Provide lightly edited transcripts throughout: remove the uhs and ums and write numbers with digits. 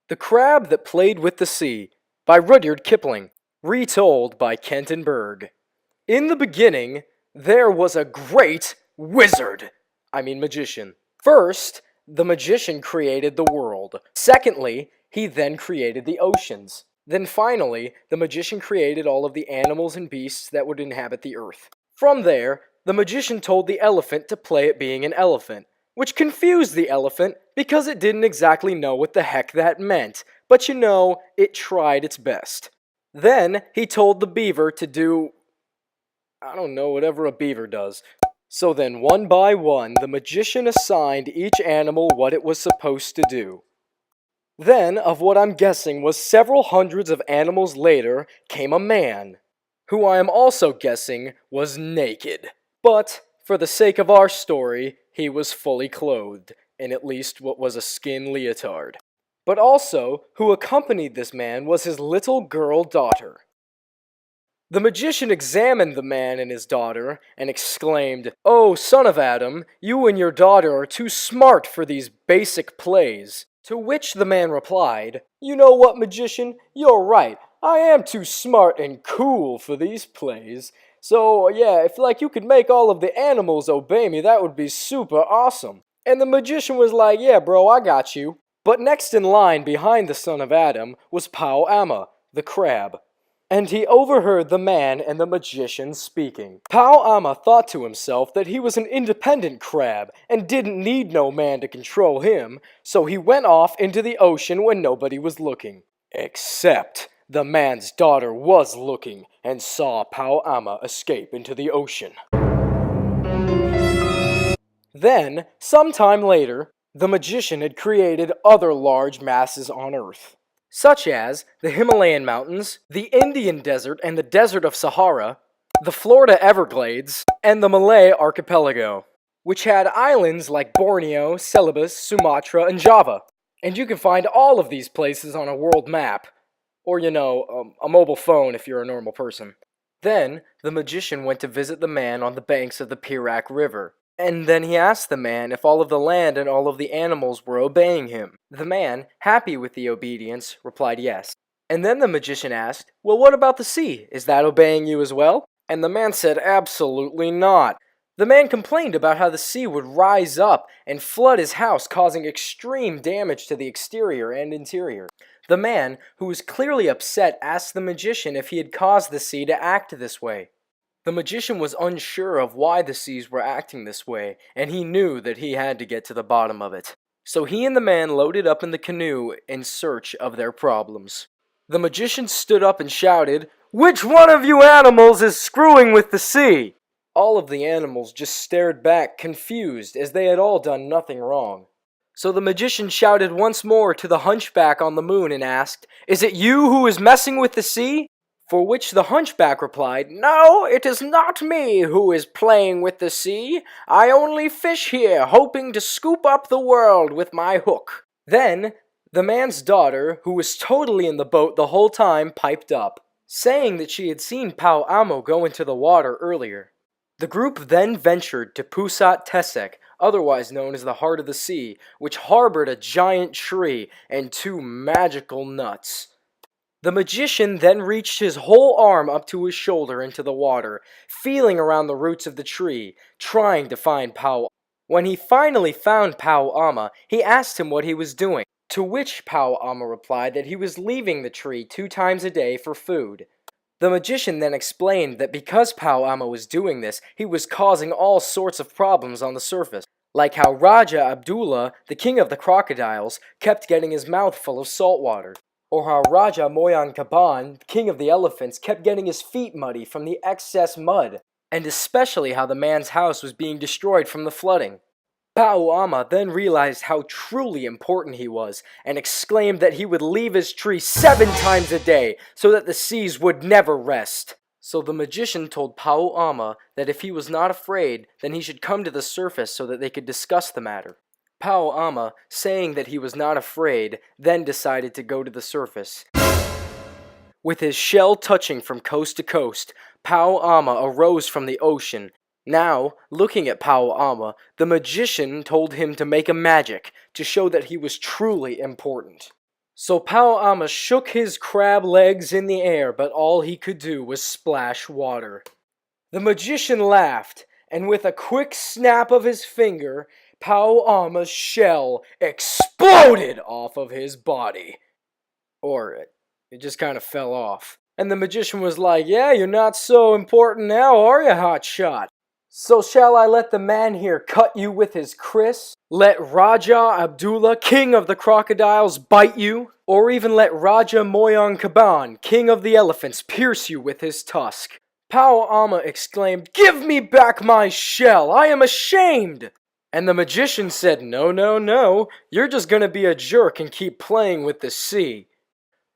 The Crab That Played with the Sea by Rudyard Kipling, retold by Kenton Berg. In the beginning, there was a great wizard. Magician. First, the magician created the world. Secondly, he then created the oceans. Then finally, the magician created all of the animals and beasts that would inhabit the earth. From there, the magician told the elephant to play at being an elephant, which confused the elephant because it didn't exactly know what the heck that meant, but it tried its best. Then he told the beaver to do, whatever a beaver does. So then, one by one, the magician assigned each animal what it was supposed to do. Then, of what I'm guessing was several hundreds of animals later, came a man, who I am also guessing was naked. But, for the sake of our story, he was fully clothed, in at least what was a skin leotard. But also, who accompanied this man was his little girl daughter. The magician examined the man and his daughter, and exclaimed, "Oh, son of Adam, you and your daughter are too smart for these basic plays." To which the man replied, "You know what, magician? You're right. I am too smart and cool for these plays. So, yeah, if you could make all of the animals obey me, that would be super awesome." And the magician was like, "Yeah, bro, I got you." But next in line behind the son of Adam was Pau-Amma, the crab. And he overheard the man and the magician speaking. Pau-Amma thought to himself that he was an independent crab and didn't need no man to control him, so he went off into the ocean when nobody was looking. Except the man's daughter was looking and saw Pau-Amma escape into the ocean. Then, sometime later, the magician had created other large masses on Earth, such as the Himalayan mountains, the Indian desert and the desert of Sahara, the Florida Everglades, and the Malay archipelago, which had islands like Borneo, Celebes, Sumatra, and Java. And you can find all of these places on a world map, or a mobile phone if you're a normal person. Then, the magician went to visit the man on the banks of the Perak River. And then he asked the man if all of the land and all of the animals were obeying him. The man, happy with the obedience, replied yes. And then the magician asked, "Well, what about the sea? Is that obeying you as well?" And the man said, "Absolutely not." The man complained about how the sea would rise up and flood his house, causing extreme damage to the exterior and interior. The man, who was clearly upset, asked the magician if he had caused the sea to act this way. The magician was unsure of why the seas were acting this way, and he knew that he had to get to the bottom of it. So he and the man loaded up in the canoe in search of their problems. The magician stood up and shouted, "Which one of you animals is screwing with the sea?" All of the animals just stared back, confused, as they had all done nothing wrong. So the magician shouted once more to the hunchback on the moon and asked, "Is it you who is messing with the sea?" For which the hunchback replied, "No, it is not me who is playing with the sea. I only fish here, hoping to scoop up the world with my hook." Then, the man's daughter, who was totally in the boat the whole time, piped up, saying that she had seen Pau-Amma go into the water earlier. The group then ventured to Pusat Tesek, otherwise known as the Heart of the Sea, which harbored a giant tree and two magical nuts. The magician then reached his whole arm up to his shoulder into the water, feeling around the roots of the tree, trying to find Pau. When he finally found Pau-Amma, he asked him what he was doing, to which Pau-Amma replied that he was leaving the tree 2 times a day for food. The magician then explained that because Pau-Amma was doing this, he was causing all sorts of problems on the surface, like how Raja Abdullah, the king of the crocodiles, kept getting his mouth full of salt water. Or how Raja Moyan Kaban, king of the elephants, kept getting his feet muddy from the excess mud, and especially how the man's house was being destroyed from the flooding. Pau-Amma then realized how truly important he was, and exclaimed that he would leave his tree 7 times a day, so that the seas would never rest. So the magician told Pau-Amma that if he was not afraid, then he should come to the surface so that they could discuss the matter. Pau-Amma, saying that he was not afraid, then decided to go to the surface. With his shell touching from coast to coast, Pau-Amma arose from the ocean. Now, looking at Pau-Amma, the magician told him to make a magic to show that he was truly important. So Pau'ama shook his crab legs in the air, but all he could do was splash water. The magician laughed, and with a quick snap of his finger, Pau'ama's shell exploded off of his body. Or it just kind of fell off. And the magician was like, "Yeah, you're not so important now, are you, hotshot? So shall I let the man here cut you with his kris? Let Raja Abdullah, king of the crocodiles, bite you? Or even let Raja Moyan Kaban, king of the elephants, pierce you with his tusk?" Pau'ama exclaimed, "Give me back my shell! I am ashamed!" And the magician said, "No, no, no, you're just gonna be a jerk and keep playing with the sea."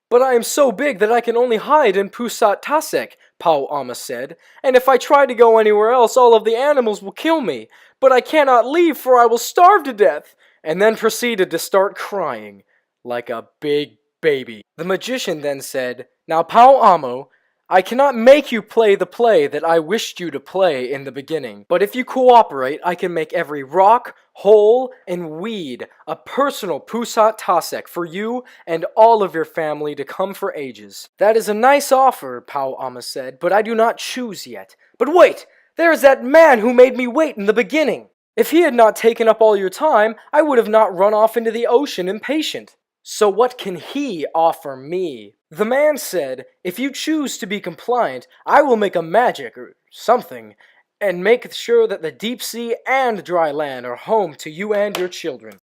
"But I am so big that I can only hide in Pusat Tasek," Pau'ama said, "and if I try to go anywhere else, all of the animals will kill me. But I cannot leave, for I will starve to death," and then proceeded to start crying, like a big baby. The magician then said, "Now, Pau'ama, I cannot make you play the play that I wished you to play in the beginning, but if you cooperate, I can make every rock, hole, and weed a personal Pusat Tasek for you and all of your family to come for ages." "That is a nice offer," Pau'ama said, "but I do not choose yet." "But wait! There is that man who made me wait in the beginning! If he had not taken up all your time, I would have not run off into the ocean impatient. So what can he offer me?" The man said, "If you choose to be compliant, I will make a magic or something, and make sure that the deep sea and dry land are home to you and your children."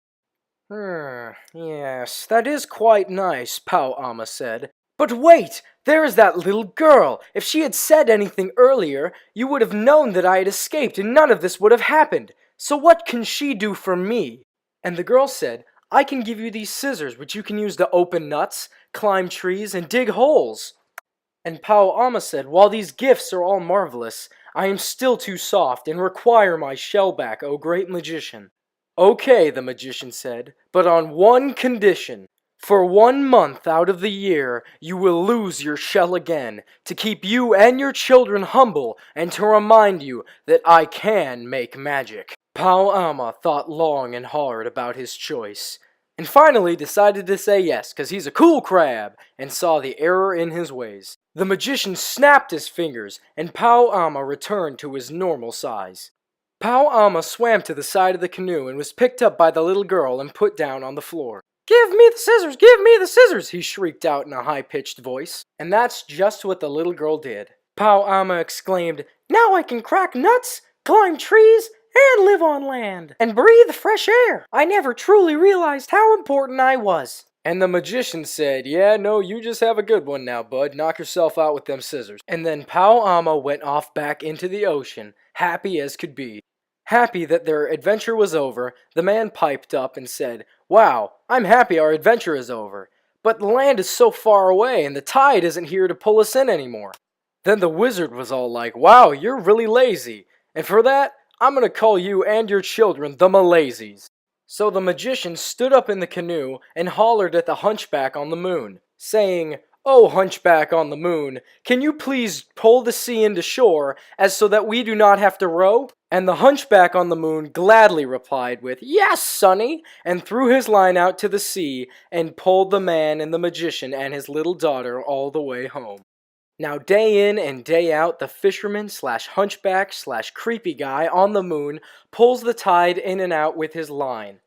Yes, that is quite nice," Pau'ama said. "But wait! There is that little girl! If she had said anything earlier, you would have known that I had escaped and none of this would have happened. So what can she do for me?" And the girl said, "I can give you these scissors which you can use to open nuts, climb trees, and dig holes." And Pau'ama said, "While these gifts are all marvelous, I am still too soft and require my shell back, O great magician." "Okay," the magician said, "but on one condition. For 1 month out of the year, you will lose your shell again, to keep you and your children humble and to remind you that I can make magic." Pau'ama thought long and hard about his choice, and finally decided to say yes, because he's a cool crab, and saw the error in his ways. The magician snapped his fingers, and Pau'ama returned to his normal size. Pau'ama swam to the side of the canoe and was picked up by the little girl and put down on the floor. "Give me the scissors! Give me the scissors!" he shrieked out in a high-pitched voice. And that's just what the little girl did. Pau'ama exclaimed, "Now I can crack nuts, climb trees, and live on land, and breathe fresh air. I never truly realized how important I was." And the magician said, "Yeah, no, you just have a good one now, bud. Knock yourself out with them scissors." And then Pau'ama went off back into the ocean, happy as could be. Happy that their adventure was over, the man piped up and said, "Wow, I'm happy our adventure is over. But the land is so far away, and the tide isn't here to pull us in anymore." Then the wizard was all like, "Wow, you're really lazy. And for that, I'm gonna call you and your children the Malaisies." So the magician stood up in the canoe and hollered at the hunchback on the moon, saying, "Oh, hunchback on the moon, can you please pull the sea into shore, as so that we do not have to row?" And the hunchback on the moon gladly replied with, "Yes, sonny," and threw his line out to the sea and pulled the man and the magician and his little daughter all the way home. Now day in and day out, the fisherman slash hunchback slash creepy guy on the moon pulls the tide in and out with his line.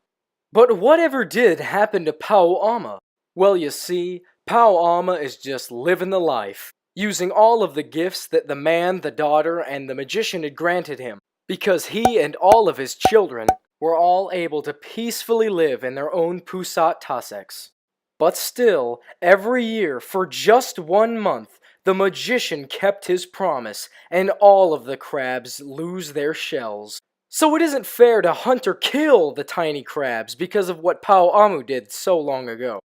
But whatever did happen to Pau'ama? Well, you see, Pau'ama is just living the life, using all of the gifts that the man, the daughter, and the magician had granted him, because he and all of his children were all able to peacefully live in their own Pusat Taseks. But still, every year, for just 1 month, the magician kept his promise, and all of the crabs lose their shells. So it isn't fair to hunt or kill the tiny crabs because of what Pau'amu did so long ago.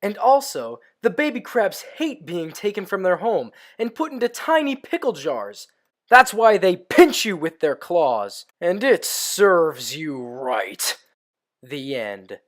And also, the baby crabs hate being taken from their home and put into tiny pickle jars. That's why they pinch you with their claws, and it serves you right. The end.